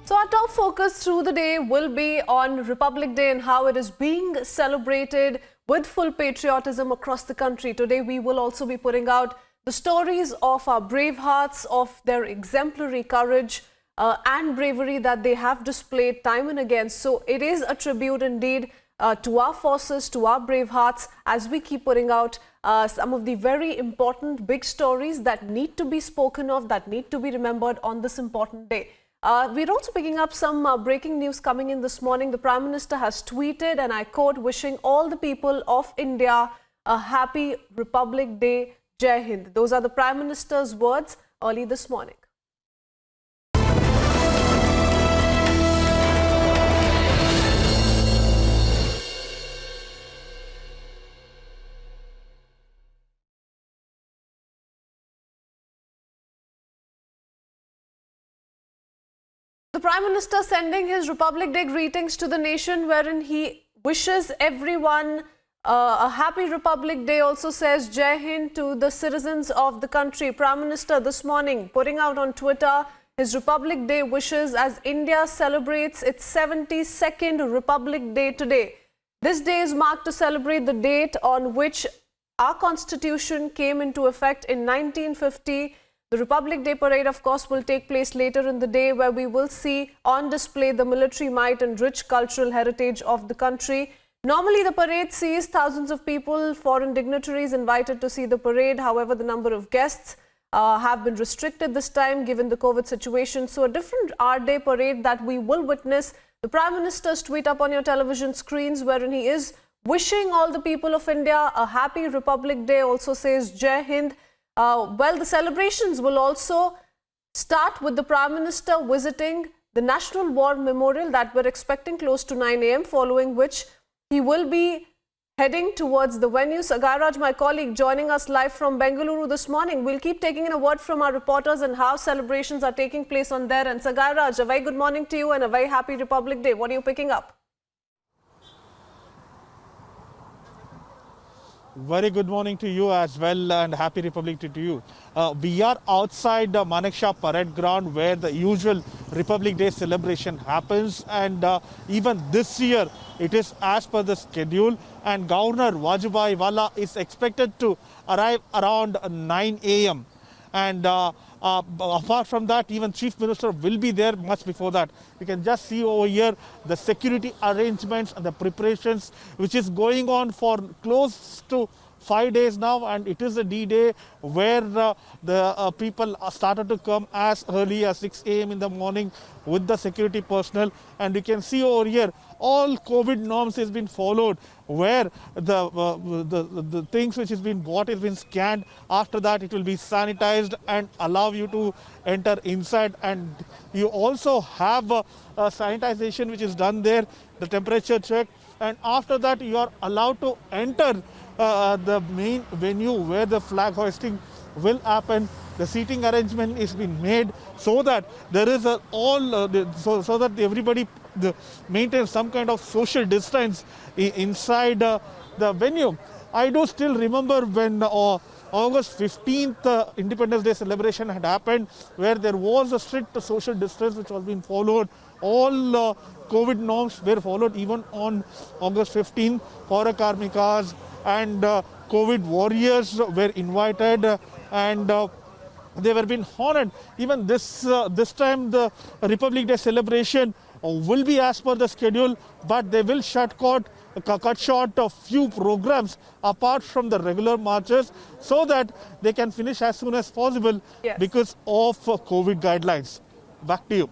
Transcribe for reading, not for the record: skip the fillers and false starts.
So our top focus through the day will be on Republic Day and how it is being celebrated with full patriotism across the country. Today we will also be putting out the stories of our brave hearts, of their exemplary courage and bravery that they have displayed time and again. So it is a tribute indeed to our forces, to our brave hearts, as we keep putting out some of the very important big stories that need to be spoken of, that need to be remembered on this important day. We're also picking up some breaking news coming in this morning. The Prime Minister has tweeted, and I quote, wishing all the people of India a happy Republic Day. Jai Hind. Those are the Prime Minister's words early this morning. The Prime Minister sending his Republic Day greetings to the nation, wherein he wishes everyone a happy Republic Day, also says Jai Hind to the citizens of the country. Prime Minister this morning putting out on Twitter his Republic Day wishes as India celebrates its 72nd Republic Day today. This day is marked to celebrate the date on which our constitution came into effect in 1950. The Republic Day parade, of course, will take place later in the day, where we will see on display the military might and rich cultural heritage of the country. Normally, the parade sees thousands of people, foreign dignitaries invited to see the parade. However, the number of guests have been restricted this time given the COVID situation. So a different Our Day parade that we will witness. The Prime Minister's tweet up on your television screens, wherein he is wishing all the people of India a happy Republic Day, also says Jai Hind. Well, the celebrations will also start with the Prime Minister visiting the National War Memorial that we're expecting close to 9 a.m., following which he will be heading towards the venue. Sagaraj, my colleague, joining us live from Bengaluru this morning. We'll keep taking in a word from our reporters and how celebrations are taking place on there. And Sagaraj, a very good morning to you and a very happy Republic Day. What are you picking up? Very good morning to you as well, and happy Republic Day to you. We are outside the Manekshaw Parade Ground, where the usual Republic Day celebration happens, and even this year it is as per the schedule, and Governor Vajubhai Vala is expected to arrive around 9 a.m. and apart from that, even Chief Minister will be there much before that. You can just see over here the security arrangements and the preparations which is going on for close to 5 days now, and it is a D-Day where the people started to come as early as 6 a.m. in the morning with the security personnel, and you can see over here all COVID norms has been followed, where the things which has been bought has been scanned. After that, it will be sanitized and allow you to enter inside, and you also have a sanitization which is done there, the temperature check, and after that you are allowed to enter the main venue where the flag hoisting will happen. The seating arrangement is being made so that there is so that everybody maintains some kind of social distance inside the venue. I do still remember when August 15th Independence Day celebration had happened, where there was a strict social distance which was being followed. All COVID norms were followed even on August 15th. Paura Karmikas and COVID warriors were invited, and they were being honored. Even this time the Republic Day celebration will be as per the schedule, but they will cut short a few programs apart from the regular marches, so that they can finish as soon as possible because of COVID guidelines. Back to you.